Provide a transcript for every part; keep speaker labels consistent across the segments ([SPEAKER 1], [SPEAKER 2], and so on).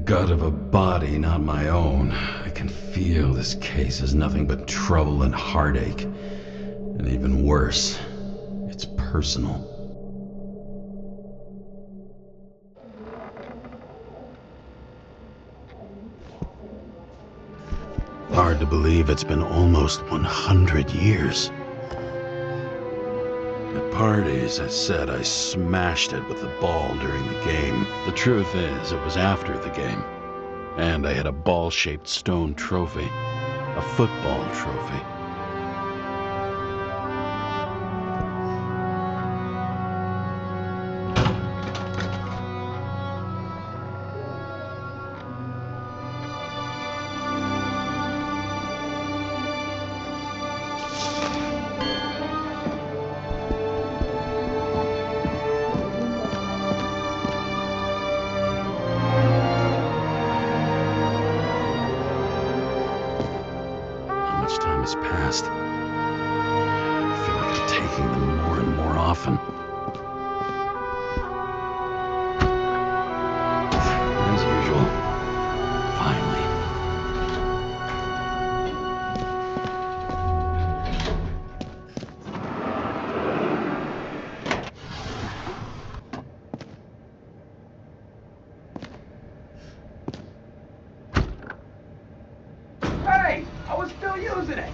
[SPEAKER 1] gut of a body not my own, I can feel this case is nothing but trouble and heartache. And even worse, it's personal. Hard to believe it's been almost 100 years. At parties, I said I smashed it with the ball during the game. The truth is, it was after the game. And I had a ball-shaped stone trophy. A football trophy. Time has passed. I feel like I'm taking them more and more often. As usual, finally.
[SPEAKER 2] Hey! I was still using it!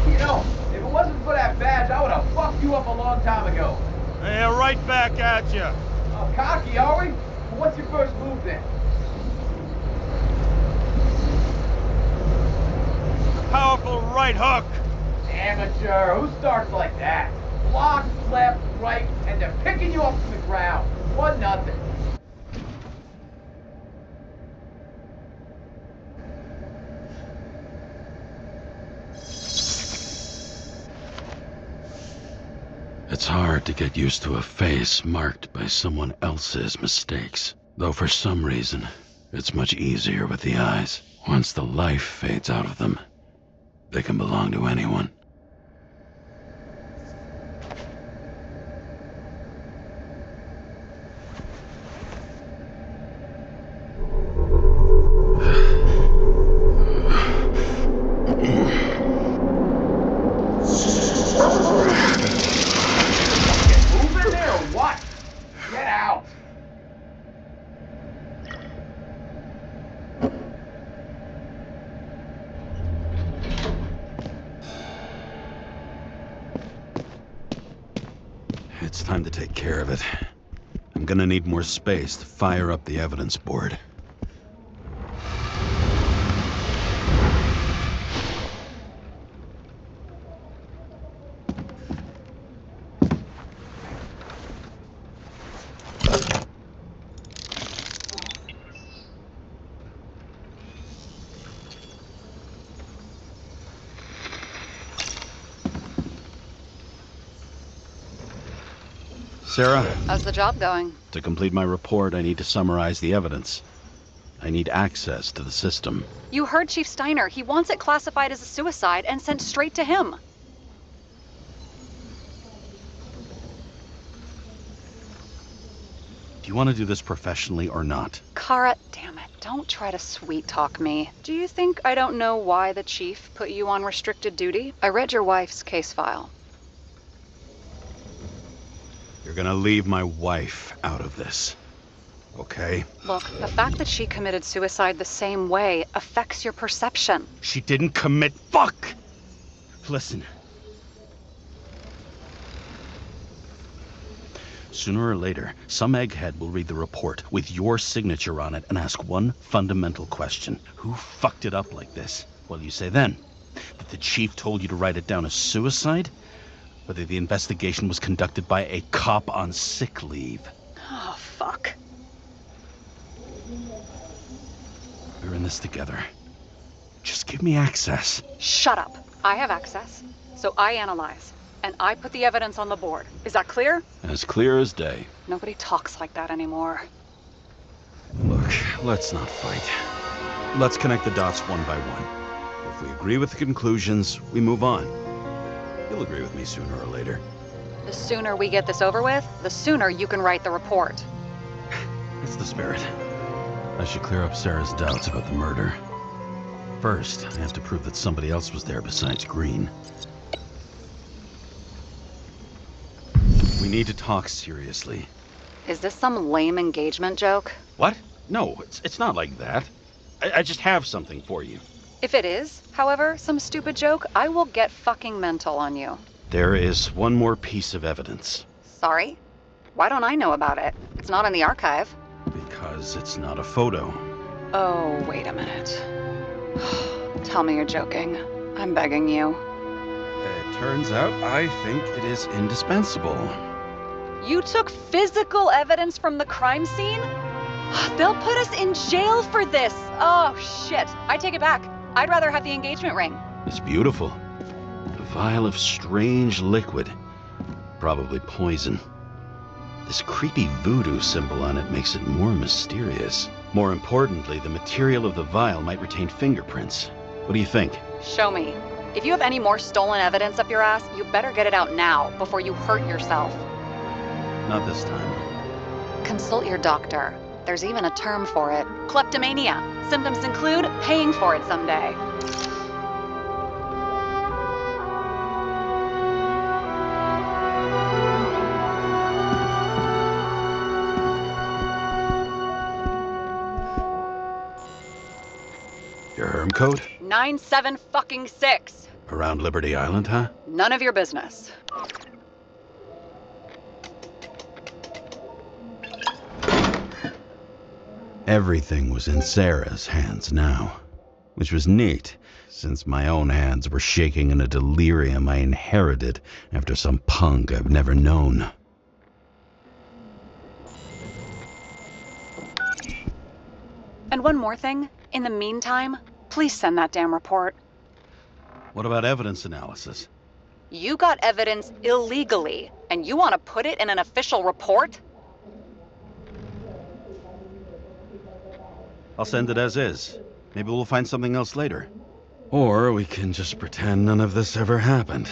[SPEAKER 2] You know, if it wasn't for that badge, I would have fucked you up a long time ago.
[SPEAKER 3] Yeah, right back at you.
[SPEAKER 2] Oh, cocky, are we? Well, what's your first move then?
[SPEAKER 3] Powerful right hook.
[SPEAKER 2] Amateur, who starts like that? Block, left, right, and they're picking you up from the ground. 1-0.
[SPEAKER 1] It's hard to get used to a face marked by someone else's mistakes. Though for some reason, it's much easier with the eyes. Once the life fades out of them, they can belong to anyone.
[SPEAKER 2] Moving there or what? Get out!
[SPEAKER 1] It's time to take care of it. I'm gonna need more space to fire up the evidence board. Sarah?
[SPEAKER 4] How's the job going?
[SPEAKER 1] To complete my report, I need to summarize the evidence. I need access to the system.
[SPEAKER 4] You heard Chief Steiner. He wants it classified as a suicide and sent straight to him.
[SPEAKER 1] Do you want to do this professionally or not?
[SPEAKER 4] Kara, damn it. Don't try to sweet talk me. Do you think I don't know why the chief put you on restricted duty? I read your wife's case file.
[SPEAKER 1] You're gonna leave my wife out of this, okay?
[SPEAKER 4] Look, the fact that she committed suicide the same way affects your perception.
[SPEAKER 1] She didn't commit. Fuck! Listen. Sooner or later, some egghead will read the report with your signature on it and ask one fundamental question. Who fucked it up like this? What'll you say then? That the chief told you to write it down as suicide? Whether the investigation was conducted by a cop on sick leave?
[SPEAKER 4] Oh, fuck.
[SPEAKER 1] We're in this together. Just give me access.
[SPEAKER 4] Shut up. I have access, so I analyze. And I put the evidence on the board. Is that clear?
[SPEAKER 1] As clear as day.
[SPEAKER 4] Nobody talks like that anymore.
[SPEAKER 1] Look, let's not fight. Let's connect the dots one by one. If we agree with the conclusions, we move on. You'll agree with me sooner or later.
[SPEAKER 4] The sooner we get this over with, the sooner you can write the report.
[SPEAKER 1] That's the spirit. I should clear up Sarah's doubts about the murder. First, I have to prove that somebody else was there besides Green. We need to talk seriously.
[SPEAKER 4] Is this some lame engagement joke?
[SPEAKER 1] What? No, it's not like that. I just have something for you.
[SPEAKER 4] If it is, however, some stupid joke, I will get fucking mental on you.
[SPEAKER 1] There is one more piece of evidence.
[SPEAKER 4] Sorry? Why don't I know about it? It's not in the archive.
[SPEAKER 1] Because it's not a photo.
[SPEAKER 4] Oh, wait a minute. Tell me you're joking. I'm begging you.
[SPEAKER 1] It turns out I think it is indispensable.
[SPEAKER 4] You took physical evidence from the crime scene? They'll put us in jail for this! Oh, shit. I take it back. I'd rather have the engagement ring.
[SPEAKER 1] It's beautiful. A vial of strange liquid. Probably poison. This creepy voodoo symbol on it makes it more mysterious. More importantly, the material of the vial might retain fingerprints. What do you think?
[SPEAKER 4] Show me. If you have any more stolen evidence up your ass, you better get it out now, before you hurt yourself.
[SPEAKER 1] Not this time.
[SPEAKER 4] Consult your doctor. There's even a term for it. Kleptomania. Symptoms include paying for it someday.
[SPEAKER 1] Your Herm code?
[SPEAKER 4] 97-fucking-6.
[SPEAKER 1] Around Liberty Island, huh?
[SPEAKER 4] None of your business.
[SPEAKER 1] Everything was in Sarah's hands now, which was neat, since my own hands were shaking in a delirium I inherited after some punk I've never known.
[SPEAKER 4] And one more thing. In the meantime, please send that damn report.
[SPEAKER 1] What about evidence analysis?
[SPEAKER 4] You got evidence illegally, and you want to put it in an official report?
[SPEAKER 1] I'll send it as is. Maybe we'll find something else later. Or we can just pretend none of this ever happened.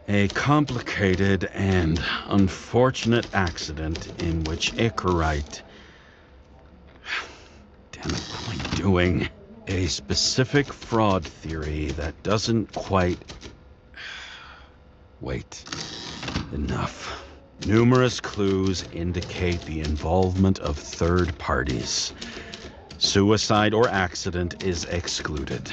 [SPEAKER 1] A complicated and unfortunate accident in which Hiqawi... Damn it, what am I doing? A specific fraud theory that doesn't quite... Wait. Enough. Numerous clues indicate the involvement of third parties. Suicide or accident is excluded.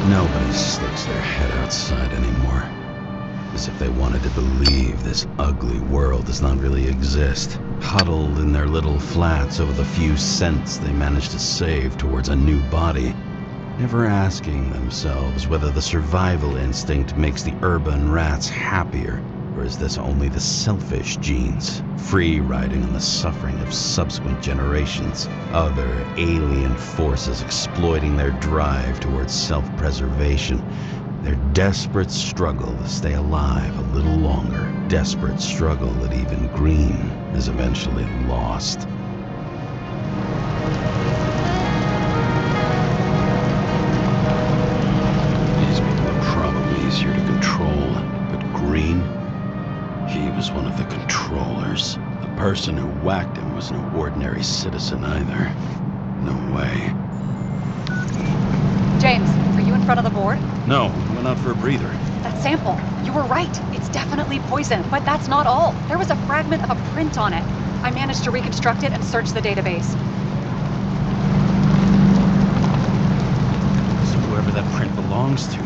[SPEAKER 1] Nobody sticks their head outside anymore. As if they wanted to believe this ugly world does not really exist. Huddled in their little flats over the few cents they managed to save towards a new body. Never asking themselves whether the survival instinct makes the urban rats happier, or is this only the selfish genes, free riding on the suffering of subsequent generations, other alien forces exploiting their drive towards self-preservation, their desperate struggle to stay alive a little longer, desperate struggle that even Green is eventually lost. These people are probably easier to control, but Green, he was one of the controllers. The person who whacked him was no ordinary citizen either. No way.
[SPEAKER 4] James, are you in front of the board?
[SPEAKER 1] No, we went out for a breather.
[SPEAKER 4] That sample. You were right. It's definitely poison, but that's not all. There was a fragment of a print on it. I managed to reconstruct it and search the database.
[SPEAKER 1] So whoever that print belongs to,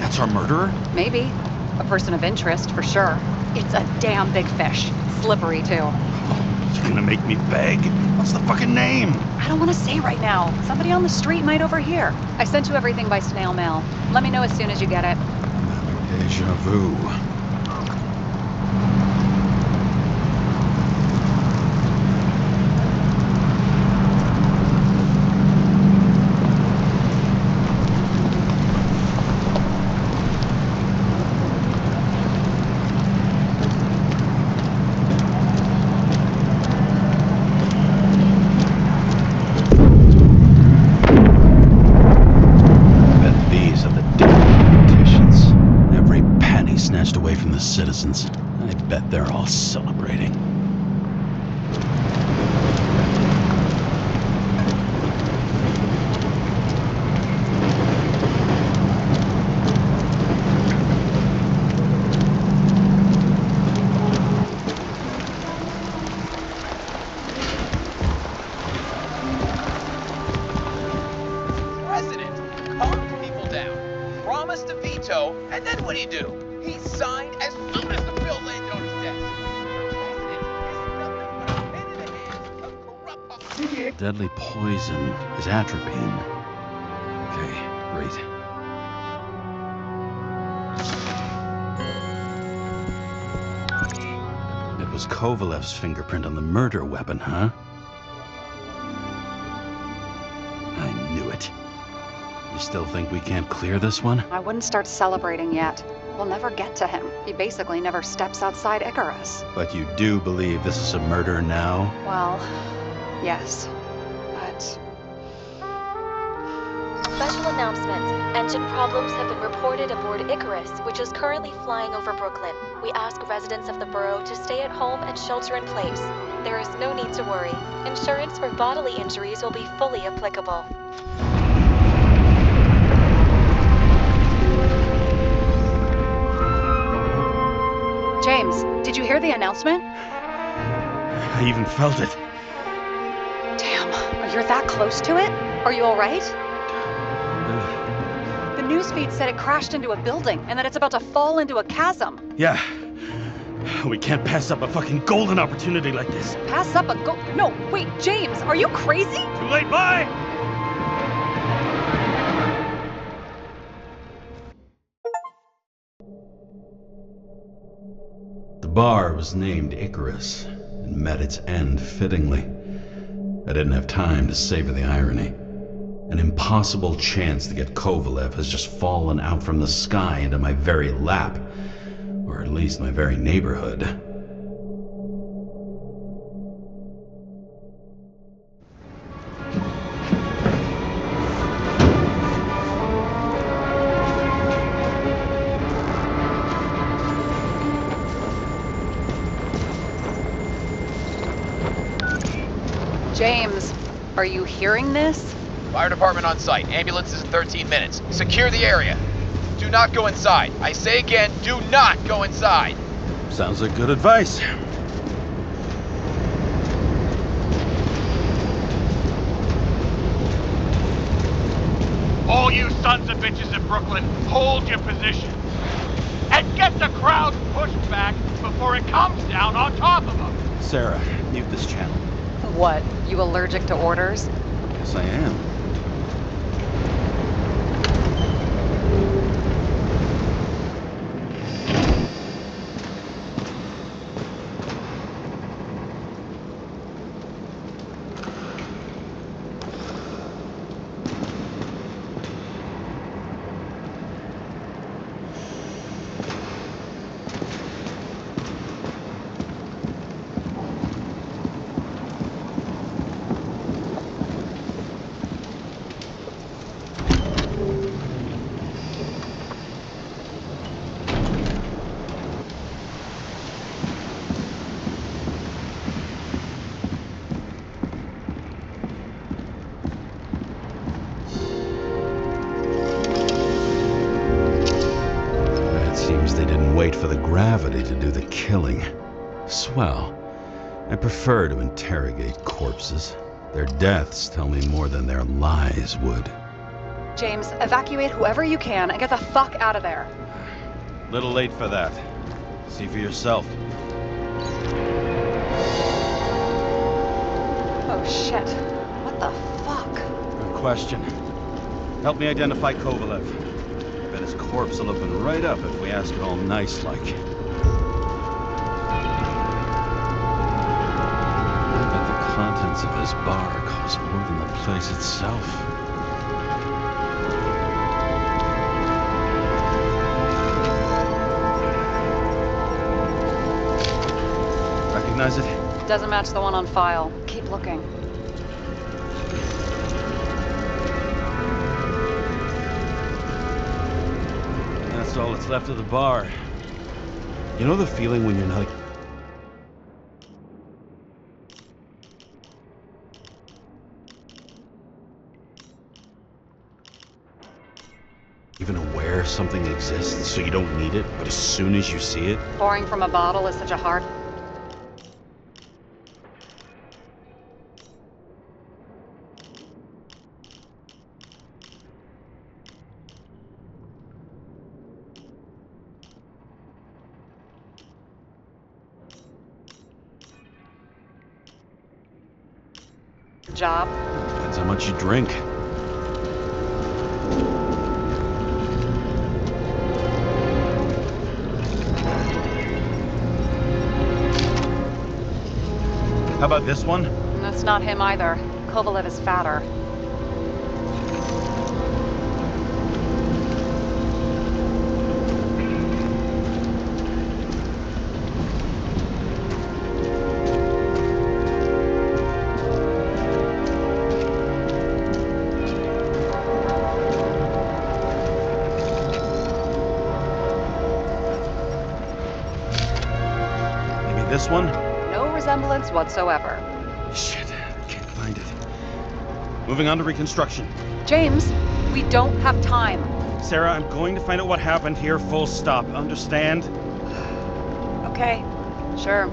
[SPEAKER 1] that's our murderer?
[SPEAKER 4] Maybe. A person of interest, for sure. It's a damn big fish. Slippery, too.
[SPEAKER 1] Oh, you're gonna make me beg? What's the fucking name?
[SPEAKER 4] I don't want to say right now. Somebody on the street might overhear. I sent you everything by snail mail. Let me know as soon as you get it.
[SPEAKER 1] Deja vu. They're all celebrating.
[SPEAKER 2] And then what do? He signed as soon as the bill landed on his desk.
[SPEAKER 1] Deadly poison is atropine. Okay, great. It was Kovalev's fingerprint on the murder weapon, huh? I knew it. You still think we can't clear this one?
[SPEAKER 4] I wouldn't start celebrating yet. We'll never get to him. He basically never steps outside Icarus.
[SPEAKER 1] But you do believe this is a murder now?
[SPEAKER 4] Well, yes. But...
[SPEAKER 5] Special announcement. Engine problems have been reported aboard Icarus, which is currently flying over Brooklyn. We ask residents of the borough to stay at home and shelter in place. There is no need to worry. Insurance for bodily injuries will be fully applicable.
[SPEAKER 4] James, did you hear the announcement?
[SPEAKER 1] I even felt it.
[SPEAKER 4] Damn, you're that close to it? Are you alright? The newsfeed said it crashed into a building and that it's about to fall into a chasm.
[SPEAKER 1] Yeah. We can't pass up a fucking golden opportunity like this.
[SPEAKER 4] Pass up a No, wait, James, are you crazy?
[SPEAKER 3] Too late, bye!
[SPEAKER 1] The bar was named Icarus and met its end fittingly. I didn't have time to savor the irony. An impossible chance to get Kovalev has just fallen out from the sky into my very lap, or at least my very neighborhood.
[SPEAKER 4] James, are you hearing this?
[SPEAKER 2] Fire department on site. Ambulances in 13 minutes. Secure the area. Do not go inside. I say again, do not go inside.
[SPEAKER 1] Sounds like good advice.
[SPEAKER 3] All you sons of bitches in Brooklyn, hold your position. And get the crowd pushed back before it comes down on top of them.
[SPEAKER 1] Sarah, mute this channel.
[SPEAKER 4] What, you allergic to orders?
[SPEAKER 1] Yes, I am. Wait for the gravity to do the killing. Swell. I prefer to interrogate corpses. Their deaths tell me more than their lies would.
[SPEAKER 4] James, evacuate whoever you can and get the fuck out of there.
[SPEAKER 1] Little late for that. See for yourself.
[SPEAKER 4] Oh shit. What the fuck?
[SPEAKER 1] Good question. Help me identify Kovalev. Bet his corpse will open right up if we ask it all nice-like. I bet the contents of this bar cost more than the place itself. Recognize it?
[SPEAKER 4] Doesn't match the one on file. Keep looking.
[SPEAKER 1] That's all that's left of the bar. You know the feeling when you're not something exists so you don't need it, but as soon as you see it...
[SPEAKER 4] Pouring from a bottle is such a hard... job.
[SPEAKER 1] Depends how much you drink. How about this one?
[SPEAKER 4] That's not him either. Kovalev is fatter.
[SPEAKER 1] Maybe this one?
[SPEAKER 4] No resemblance whatsoever.
[SPEAKER 1] Shit, I can't find it. Moving on to reconstruction.
[SPEAKER 4] James, we don't have time.
[SPEAKER 1] Sarah, I'm going to find out what happened here, full stop. Understand?
[SPEAKER 4] Okay, sure.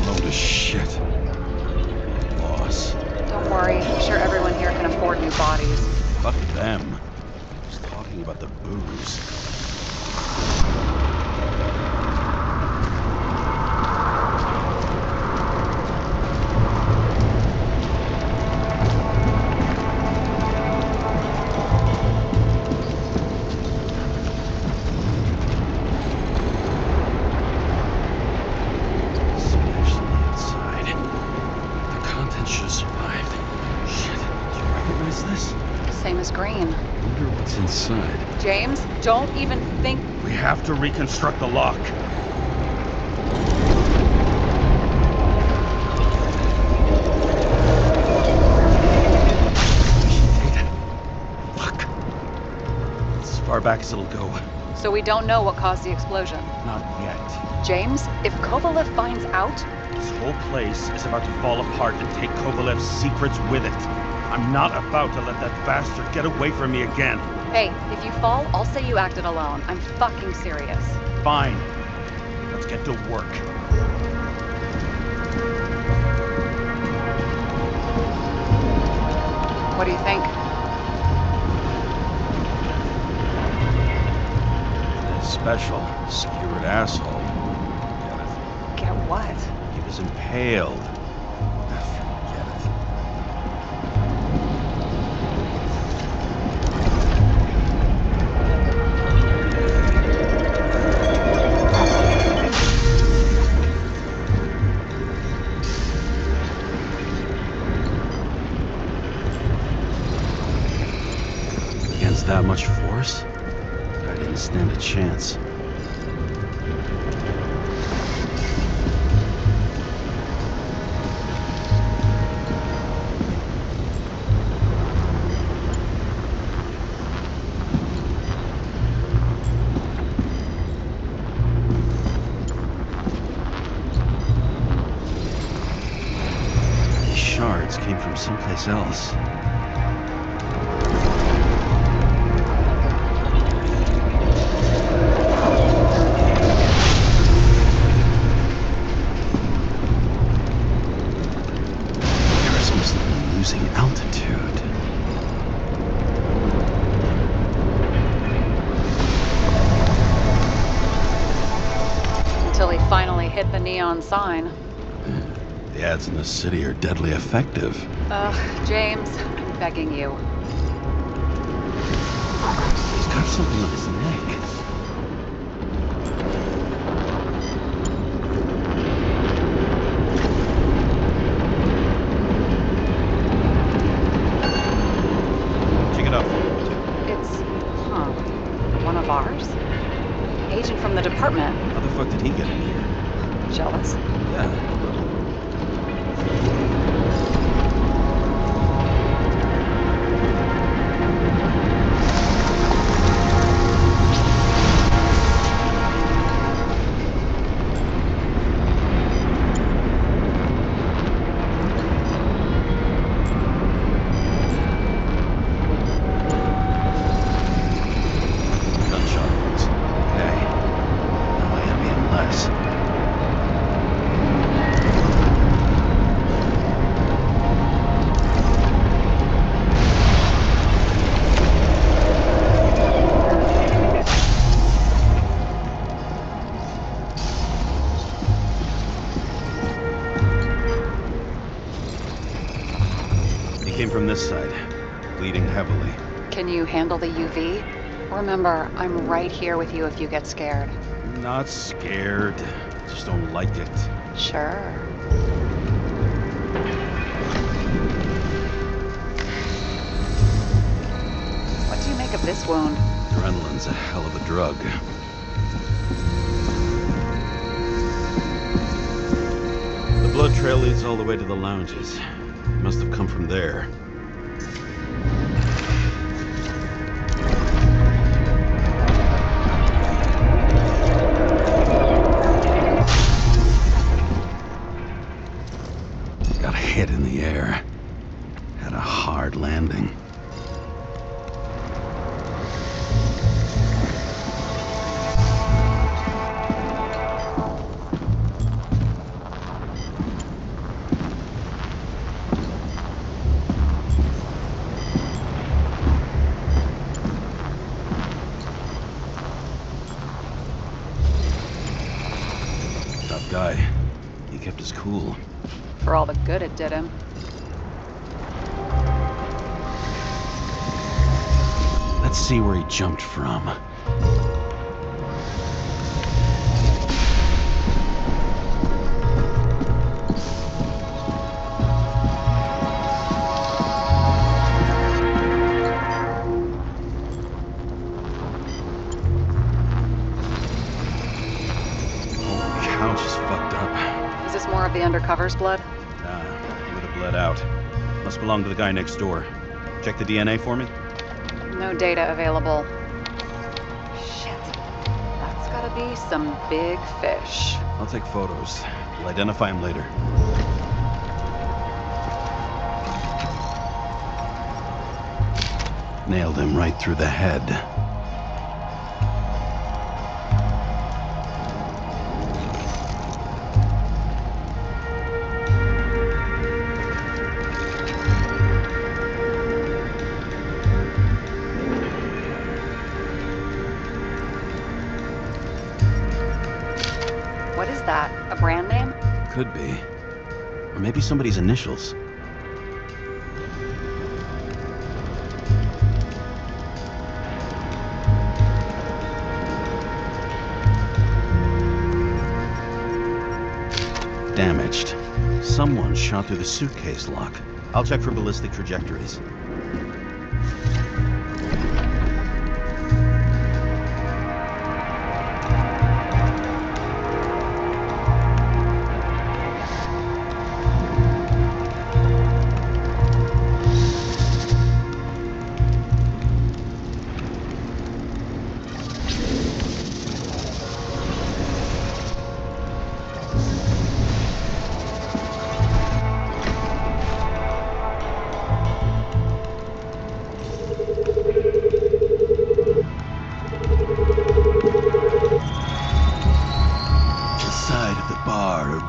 [SPEAKER 1] Load of shit. Loss.
[SPEAKER 4] Don't worry, I'm sure everyone here can afford new bodies.
[SPEAKER 1] Fuck them. I was talking about the booze. Smash on the inside. The contents should have survived. Shit, do you recognize this?
[SPEAKER 4] Same as green.
[SPEAKER 1] Wonder what's inside.
[SPEAKER 4] James, don't even think...
[SPEAKER 1] We have to reconstruct the lock. Fuck. It's as far back as it'll go.
[SPEAKER 4] So we don't know what caused the explosion.
[SPEAKER 1] Not yet.
[SPEAKER 4] James, if Kovalev finds out...
[SPEAKER 1] This whole place is about to fall apart and take Kovalev's secrets with it. I'm not about to let that bastard get away from me again.
[SPEAKER 4] Hey, if you fall, I'll say you acted alone. I'm fucking serious.
[SPEAKER 1] Fine. Let's get to work.
[SPEAKER 4] What do you think?
[SPEAKER 1] That special, skewered asshole. Get
[SPEAKER 4] Get what?
[SPEAKER 1] it? He was impaled. Forget it. Against that much force, I didn't stand a chance. These shards came from someplace else. Arizon's losing altitude.
[SPEAKER 4] Until he finally hit the neon sign.
[SPEAKER 1] The ads in the city are deadly effective.
[SPEAKER 4] Ugh, James, I'm begging you.
[SPEAKER 1] He's got something on his neck. Check it out.
[SPEAKER 4] It's, one of ours? Agent from the department.
[SPEAKER 1] How the fuck did he get in here?
[SPEAKER 4] Jealous?
[SPEAKER 1] Yeah. Came from this side, bleeding heavily.
[SPEAKER 4] Can you handle the UV? Remember, I'm right here with you if you get scared.
[SPEAKER 1] Not scared, just don't like it.
[SPEAKER 4] Sure. What do you make of this wound?
[SPEAKER 1] Adrenaline's a hell of a drug. The blood trail leads all the way to the lounges. Must have come from there. Got hit in the air. Had a hard landing. Guy. He kept his cool.
[SPEAKER 4] For all the good it did him.
[SPEAKER 1] Let's see where he jumped from.
[SPEAKER 4] More of the undercover's blood?
[SPEAKER 1] Nah, he would have bled out. Must belong to the guy next door. Check the DNA for me?
[SPEAKER 4] No data available. Shit. That's gotta be some big fish.
[SPEAKER 1] I'll take photos. We'll identify him later. Nailed him right through the head.
[SPEAKER 4] What is that? A brand name?
[SPEAKER 1] Could be. Or maybe somebody's initials. Damaged. Someone shot through the suitcase lock. I'll check for ballistic trajectories.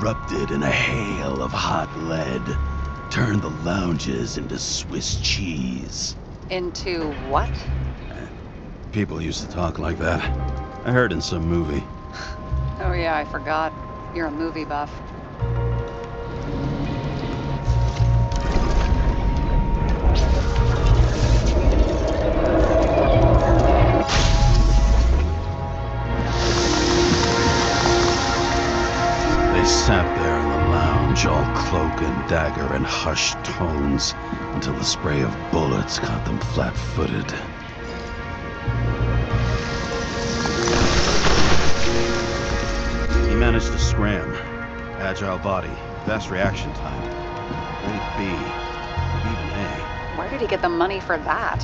[SPEAKER 1] Erupted in a hail of hot lead, turned the lounges into Swiss cheese.
[SPEAKER 4] Into what?
[SPEAKER 1] People used to talk like that. I heard in some movie.
[SPEAKER 4] Oh yeah, I forgot. You're a movie buff.
[SPEAKER 1] Sat there in the lounge, all cloak and dagger and hushed tones, until the spray of bullets caught them flat-footed. He managed to scram. Agile body, fast reaction time. Grade B. Even A.
[SPEAKER 4] Where did he get the money for that?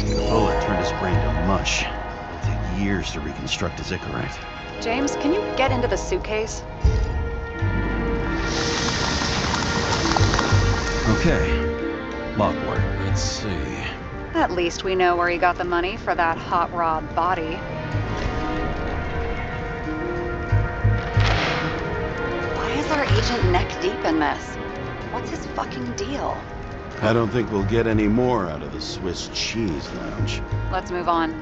[SPEAKER 1] The bullet turned his brain to mush. It'll take years to reconstruct his Icarite.
[SPEAKER 4] James, can you get into the suitcase?
[SPEAKER 1] Okay. Logboard. Let's see.
[SPEAKER 4] At least we know where he got the money for that hot rod body. Why is our agent neck deep in this? What's his fucking deal?
[SPEAKER 1] I don't think we'll get any more out of the Swiss Cheese Lounge.
[SPEAKER 4] Let's move on.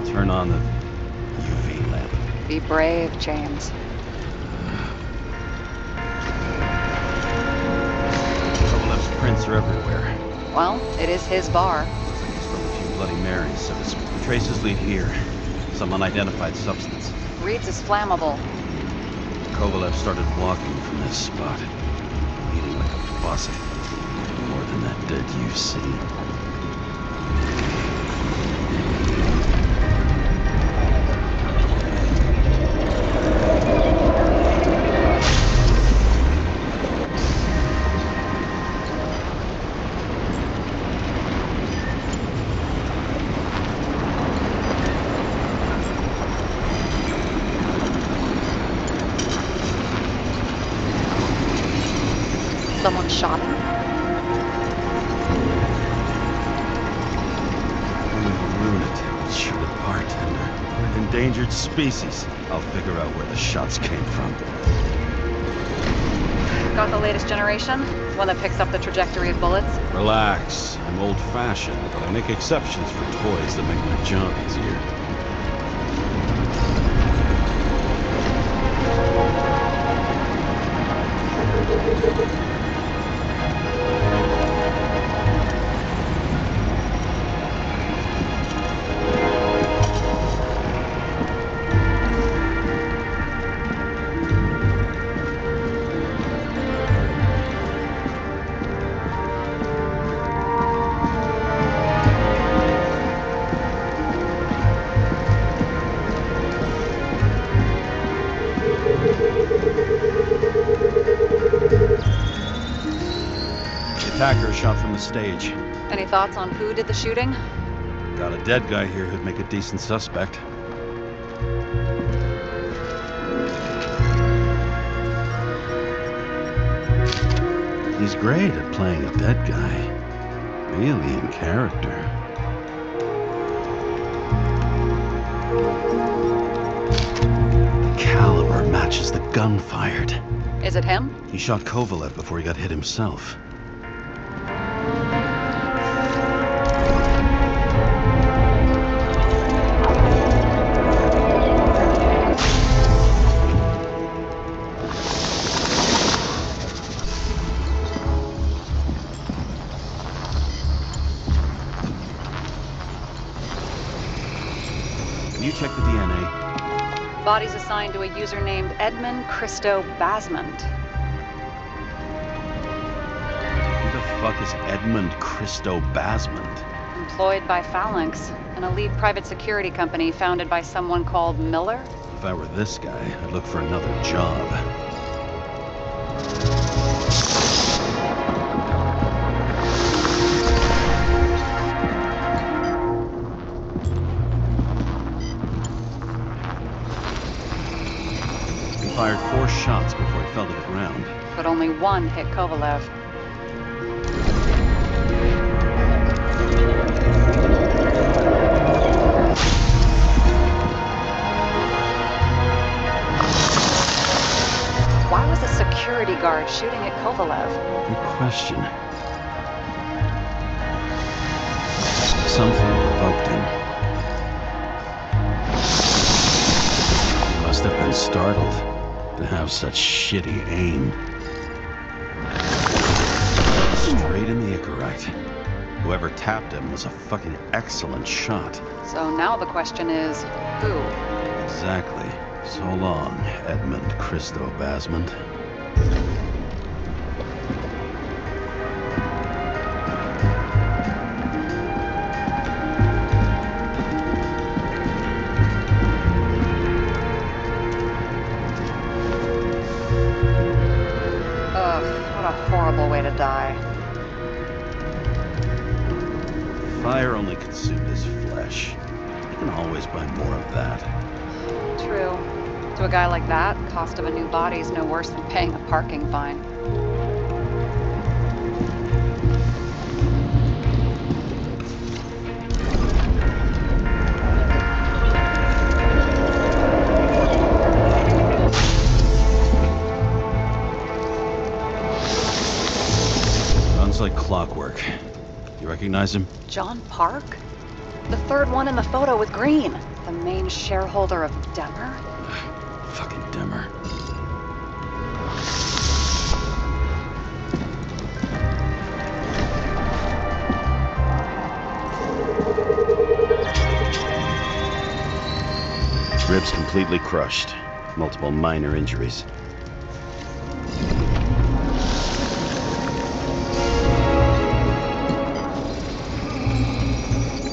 [SPEAKER 1] Turn on the UV lamp.
[SPEAKER 4] Be brave, James.
[SPEAKER 1] Kovalev's prints are everywhere.
[SPEAKER 4] Well, it is his bar.
[SPEAKER 1] Looks like he's from a few Bloody Marys, so his traces lead here. Some unidentified substance.
[SPEAKER 4] Reads is flammable.
[SPEAKER 1] Kovalev started walking from this spot, eating like a faucet. More than that dirt you see.
[SPEAKER 4] Someone shot him?
[SPEAKER 1] Lunatic, shoot a bartender. Endangered species. I'll figure out where the shots came from.
[SPEAKER 4] Got the latest generation? One that picks up the trajectory of bullets?
[SPEAKER 1] Relax. I'm old-fashioned, but I make exceptions for toys that make my job easier. Attacker shot from the stage.
[SPEAKER 4] Any thoughts on who did the shooting?
[SPEAKER 1] Got a dead guy here who'd make a decent suspect. He's great at playing a dead guy. Really in character. The caliber matches the gun fired.
[SPEAKER 4] Is it him?
[SPEAKER 1] He shot Kovalev before he got hit himself. You check the DNA.
[SPEAKER 4] Body's assigned to a user named Edmund Christo Basmond.
[SPEAKER 1] Who the fuck is Edmund Christo Basmond?
[SPEAKER 4] Employed by Phalanx, an elite private security company founded by someone called Miller.
[SPEAKER 1] If I were this guy, I'd look for another job. He fired 4 shots before he fell to the ground.
[SPEAKER 4] But only one hit Kovalev. Why was a security guard shooting at Kovalev?
[SPEAKER 1] Good question. Something provoked him. He must have been startled to have such shitty aim. correct. Whoever tapped him was a fucking excellent shot.
[SPEAKER 4] So now the question is, who?
[SPEAKER 1] Exactly. So long, Edmund Christo Basmond.
[SPEAKER 4] Ugh, what a horrible way to die.
[SPEAKER 1] Fire only consumed his flesh. You can always buy more of that.
[SPEAKER 4] True. To a guy like that, cost of a new body is no worse than paying a parking fine.
[SPEAKER 1] Runs like clockwork. You recognize him?
[SPEAKER 4] John Park? The third one in the photo with green. The main shareholder of Demmer?
[SPEAKER 1] Fucking Demmer. Ribs completely crushed. Multiple minor injuries.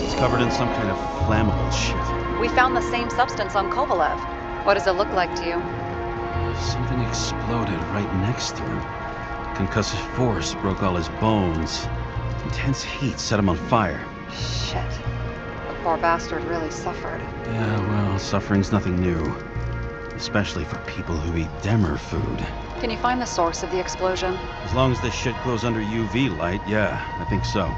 [SPEAKER 1] It's covered in some kind of flammable shit.
[SPEAKER 4] We found the same substance on Kovalev. What does it look like to you?
[SPEAKER 1] Something exploded right next to him. Concussive force broke all his bones. Intense heat set him on fire.
[SPEAKER 4] Shit. The poor bastard really suffered.
[SPEAKER 1] Yeah, well, suffering's nothing new. Especially for people who eat Demmer food.
[SPEAKER 4] Can you find the source of the explosion?
[SPEAKER 1] As long as this shit glows under UV light, yeah, I think so.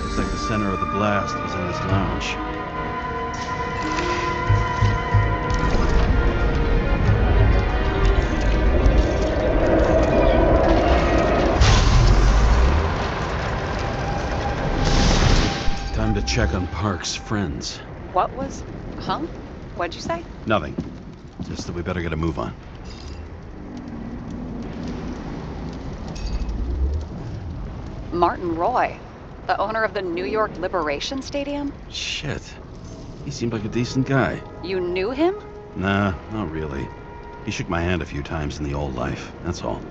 [SPEAKER 1] Looks like the center of the blast was in this lounge. Time to check on Park's friends.
[SPEAKER 4] What was... Huh? What'd you say?
[SPEAKER 1] Nothing. Just that we better get a move on.
[SPEAKER 4] Martin Roy, the owner of the New York Liberation Stadium?
[SPEAKER 1] Shit. He seemed like a decent guy.
[SPEAKER 4] You knew him?
[SPEAKER 1] Nah, not really. He shook my hand a few times in the old life, that's all.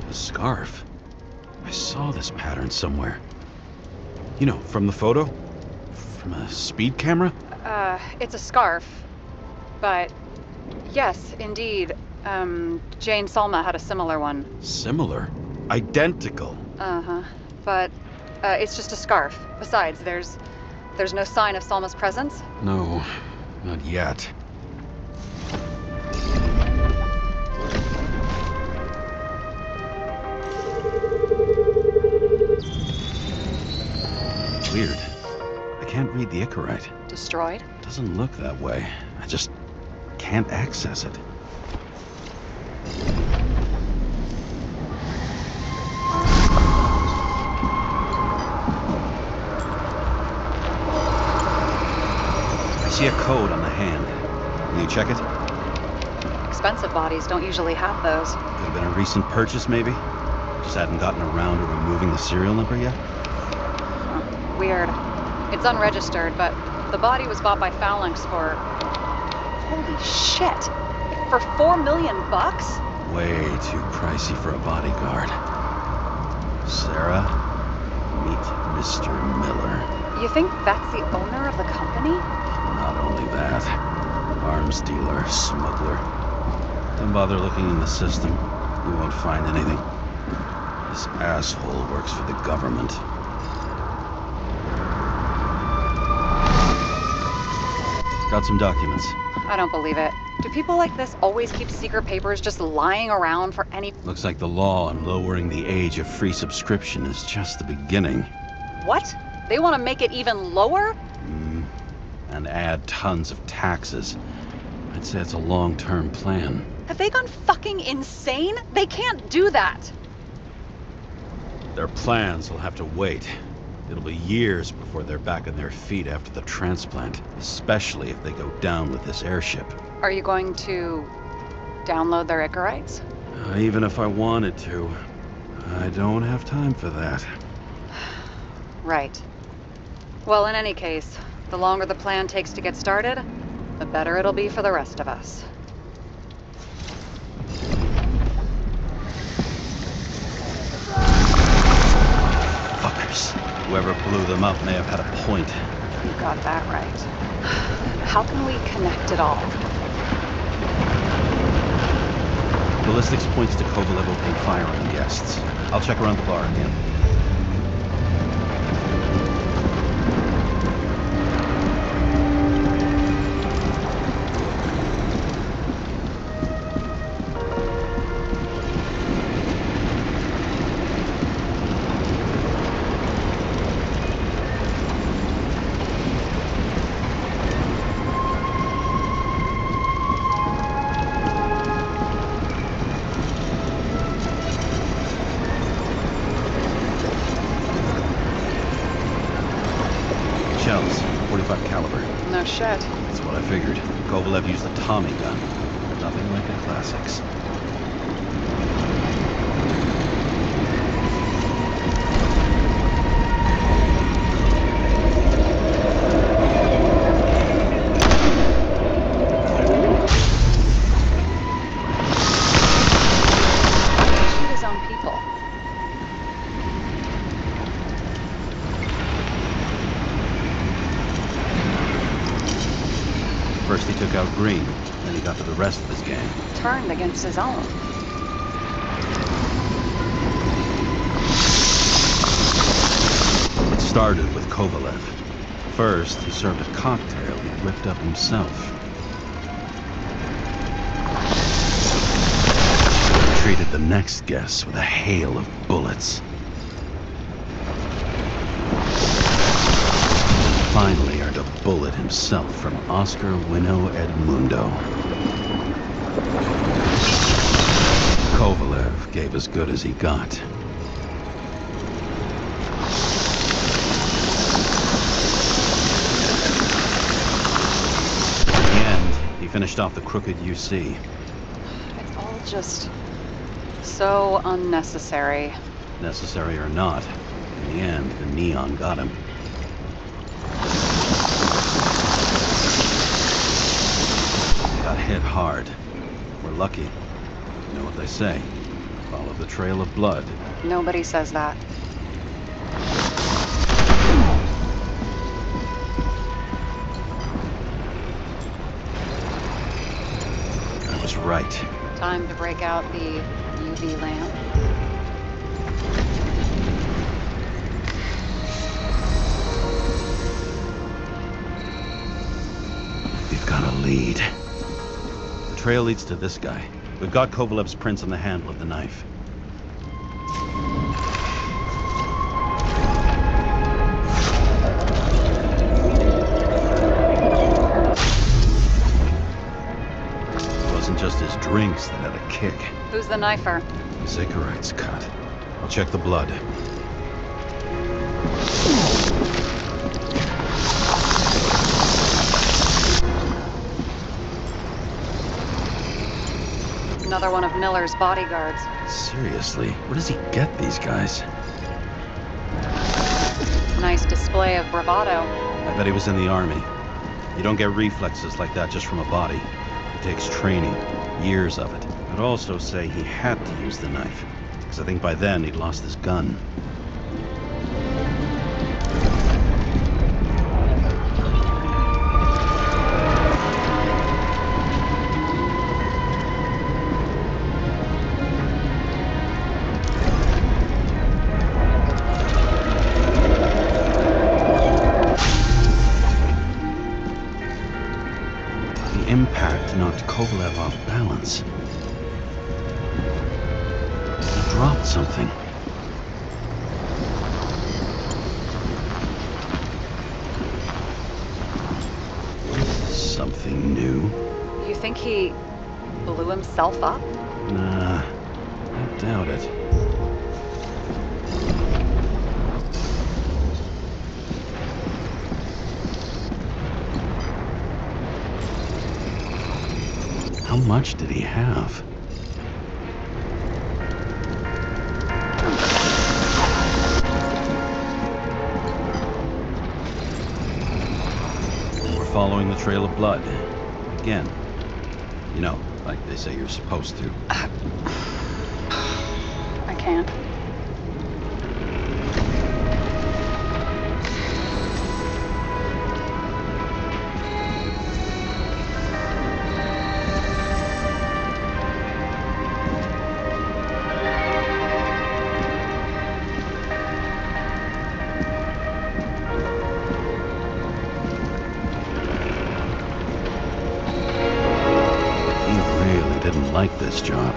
[SPEAKER 1] The scarf. I saw this pattern somewhere. You know, from the photo? From a speed camera?
[SPEAKER 4] It's a scarf. But, yes, indeed. Jane Salma had a similar one.
[SPEAKER 1] Similar? Identical?
[SPEAKER 4] Uh-huh. But, it's just a scarf. Besides, there's no sign of Salma's presence.
[SPEAKER 1] No, not yet. Weird. I can't read the Hiqawite.
[SPEAKER 4] Destroyed?
[SPEAKER 1] Doesn't look that way. I just can't access it. I see a code on the hand. Can you check it?
[SPEAKER 4] Expensive bodies don't usually have those.
[SPEAKER 1] Could have been a recent purchase, maybe? Just hadn't gotten around to removing the serial number yet?
[SPEAKER 4] Weird. It's unregistered, but the body was bought by Phalanx for... Holy shit! For $4 million bucks?
[SPEAKER 1] Way too pricey for a bodyguard. Sarah, meet Mr. Miller.
[SPEAKER 4] You think that's the owner of the company?
[SPEAKER 1] Not only that, arms dealer, smuggler. Don't bother looking in the system. You won't find anything. This asshole works for the government. Got some documents.
[SPEAKER 4] I don't believe it. Do people like this always keep secret papers just lying around for any...
[SPEAKER 1] Looks like the law on lowering the age of free subscription is just the beginning.
[SPEAKER 4] What? They want to make it even lower?
[SPEAKER 1] And add tons of taxes. I'd say it's a long-term plan.
[SPEAKER 4] Have they gone fucking insane? They can't do that.
[SPEAKER 1] Their plans will have to wait. It'll be years before they're back on their feet after the transplant, especially if they go down with this airship.
[SPEAKER 4] Are you going to download their Hiqawites?
[SPEAKER 1] Even if I wanted to, I don't have time for that.
[SPEAKER 4] Right. Well, in any case, the longer the plan takes to get started, the better it'll be for the rest of us.
[SPEAKER 1] Fuckers. Whoever blew them up may have had a point.
[SPEAKER 4] You got that right. How can we connect it all?
[SPEAKER 1] Ballistics points to Kovalev opening fire on guests. I'll check around the bar again. Shells, 45 caliber.
[SPEAKER 4] No shit.
[SPEAKER 1] That's what I figured. Kovalev used a Tommy gun. Nothing like the classics.
[SPEAKER 4] Why did he shoot his own people?
[SPEAKER 1] First he took out Green, then he got to the rest of his gang.
[SPEAKER 4] Turned against his own.
[SPEAKER 1] It started with Kovalev. First, he served a cocktail he whipped up himself. Treated the next guests with a hail of bullets. Finally earned a bullet himself from Oscar Wino Edmundo. Kovalev gave as good as he got. In the end, he finished off the crooked UC.
[SPEAKER 4] It's all just so unnecessary.
[SPEAKER 1] Necessary or not, in the end, the neon got him. Got hit hard. We're lucky. You know what they say. Follow the trail of blood.
[SPEAKER 4] Nobody says that.
[SPEAKER 1] I was right.
[SPEAKER 4] Time to break out the UV lamp.
[SPEAKER 1] We've got a lead. The trail leads to this guy. We've got Kovalev's prints on the handle of the knife. It wasn't just his drinks that had a kick.
[SPEAKER 4] Who's the knifer?
[SPEAKER 1] His Hiqawi's cut. I'll check the blood.
[SPEAKER 4] Another one of Miller's bodyguards.
[SPEAKER 1] Seriously, where does he get these guys?
[SPEAKER 4] Nice display of bravado.
[SPEAKER 1] I bet he was in the army. You don't get reflexes like that just from a body. It takes training, years of it. I'd also say he had to use the knife, because I think by then he'd lost his gun. Impact knocked Kovalev off balance. He dropped something. anything new.
[SPEAKER 4] You think he blew himself up?
[SPEAKER 1] Nah, I doubt it. How much did he have? We're following the trail of blood. Again. You know, like they say you're supposed to.
[SPEAKER 4] I can't.
[SPEAKER 1] Didn't like this job.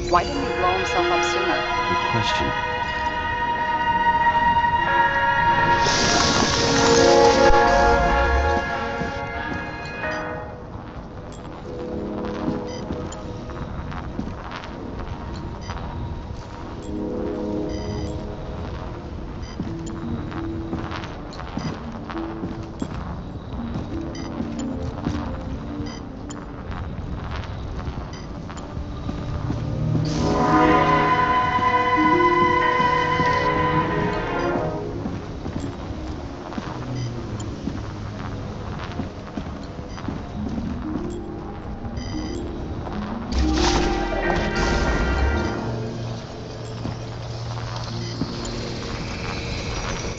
[SPEAKER 4] Why didn't he blow himself up sooner?
[SPEAKER 1] Good question.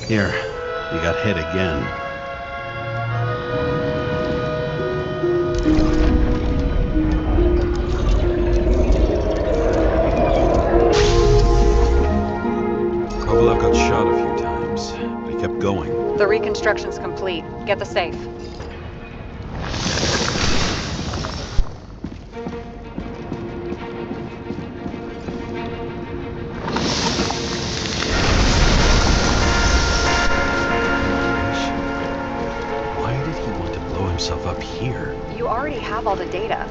[SPEAKER 1] Here, you got hit again. Kovalev got shot a few times, but he kept going.
[SPEAKER 4] The reconstruction's complete. Get the safe.
[SPEAKER 1] Himself up here.
[SPEAKER 4] You already have all the data.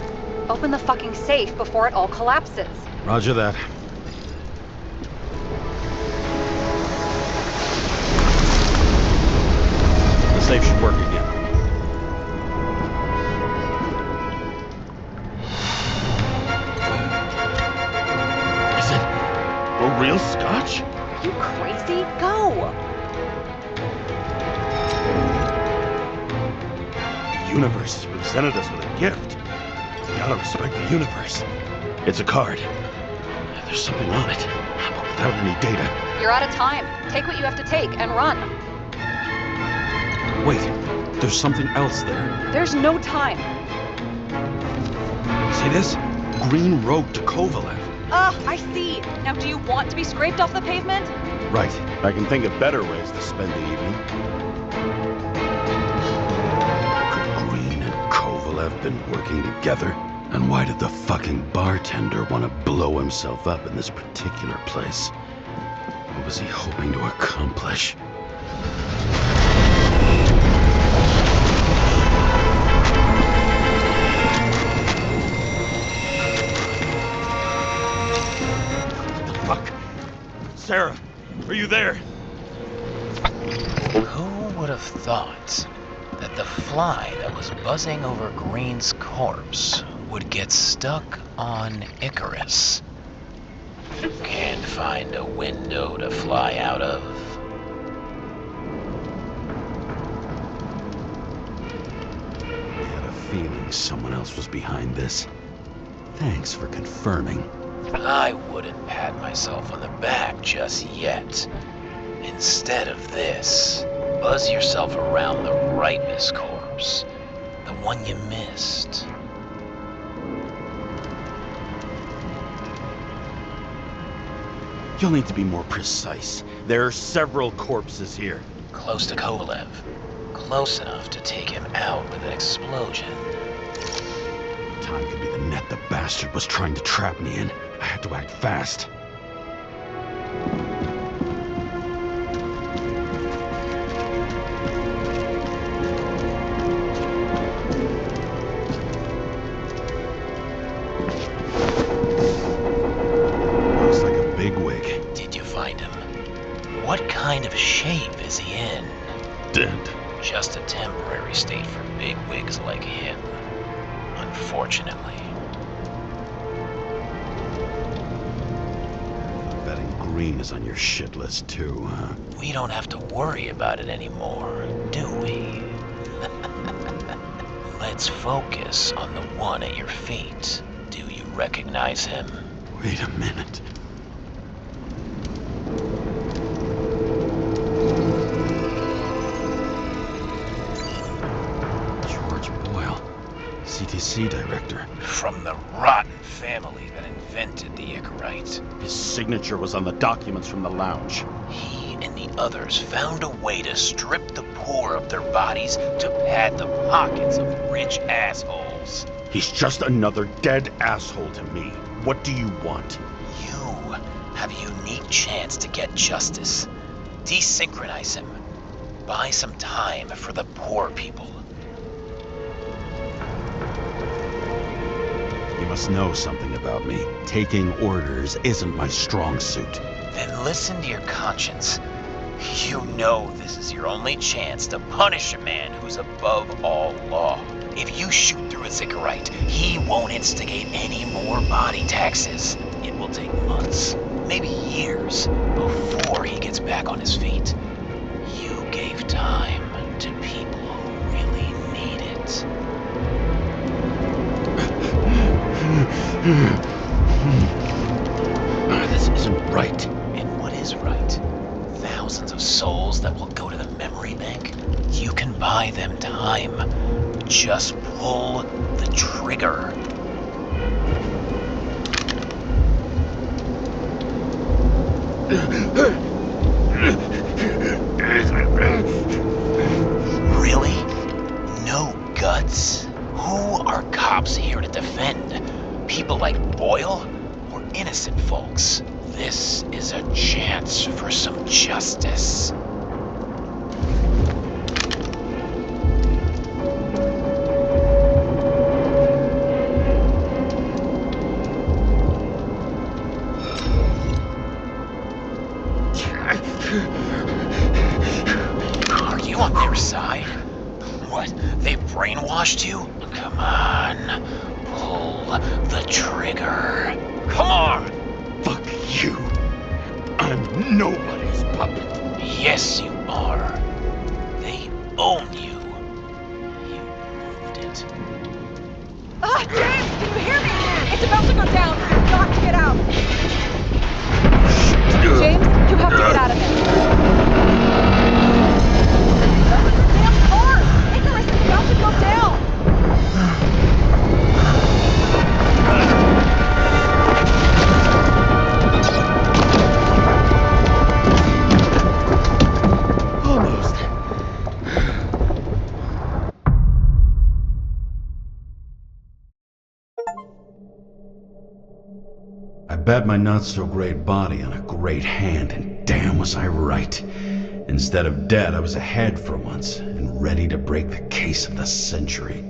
[SPEAKER 4] Open the fucking safe before it all collapses.
[SPEAKER 1] Roger that. The safe should work again. Is it a real scotch?
[SPEAKER 4] Are you crazy? Go!
[SPEAKER 1] The universe has presented us with a gift. We gotta respect the universe. It's a card. There's something on it, but without any data.
[SPEAKER 4] You're out of time. Take what you have to take and run.
[SPEAKER 1] Wait, there's something else there.
[SPEAKER 4] There's no time.
[SPEAKER 1] See this? Green road to Kovalev.
[SPEAKER 4] I see. Now do you want to be scraped off the pavement?
[SPEAKER 1] Right. I can think of better ways to spend the evening. Could Green and Kovalev been working together? And why did the fucking bartender want to blow himself up in this particular place? What was he hoping to accomplish? Fuck! Sarah, are you there?
[SPEAKER 6] Who would have thought that the fly that was buzzing over Green's corpse would get stuck on Icarus? Can't find a window to fly out of.
[SPEAKER 1] I had a feeling someone else was behind this. Thanks for confirming.
[SPEAKER 6] I wouldn't pat myself on the back just yet. Instead of this, buzz yourself around the Ripus corpse, the one you missed.
[SPEAKER 1] You'll need to be more precise. There are several corpses here.
[SPEAKER 6] Close to Kovalev. Close enough to take him out with an explosion.
[SPEAKER 1] Time could be the net the bastard was trying to trap me in. I had to act fast. Looks like a bigwig.
[SPEAKER 6] Did you find him? What kind of shape is he in?
[SPEAKER 1] Dead.
[SPEAKER 6] Just a temporary state for bigwigs like him. Unfortunately.
[SPEAKER 1] Betting green is on your shit list too, huh?
[SPEAKER 6] We don't have to worry about it anymore, do we? Let's focus on the one at your feet. Do you recognize him?
[SPEAKER 1] Wait a minute. CTC director.
[SPEAKER 6] From the rotten family that invented the Hiqawite.
[SPEAKER 1] His signature was on the documents from the lounge.
[SPEAKER 6] He and the others found a way to strip the poor of their bodies to pad the pockets of rich assholes.
[SPEAKER 1] He's just another dead asshole to me. What do you want?
[SPEAKER 6] You have a unique chance to get justice. Desynchronize him. Buy some time for the poor people.
[SPEAKER 1] You must know something about me. Taking orders isn't my strong suit.
[SPEAKER 6] Then listen to your conscience. You know this is your only chance to punish a man who's above all law. If you shoot through a Hiqawite, he won't instigate any more body taxes. It will take months, maybe years, before he gets back on his feet. You gave time to people who really need it.
[SPEAKER 1] This isn't right.
[SPEAKER 6] And what is right? Thousands of souls that will go to the memory bank? You can buy them time. Just pull the trigger. Really? No guts? Who are cops here to defend? People like Boyle? Or innocent folks? This is a chance for some justice. Are you on their side? What, they brainwashed you? Come on, pull the trigger. Come on!
[SPEAKER 1] Fuck you. I'm nobody's puppet.
[SPEAKER 6] Yes, you are. They own you. You moved it.
[SPEAKER 4] James, can you hear me? It's about to go down. You've got to get out. James, you have to get out of here. Damn car! Icarus is about to go down.
[SPEAKER 1] Almost. I bet my not-so-great body on a great hand, and damn was I right. Instead of dead, I was ahead for once, and ready to break the case of the century.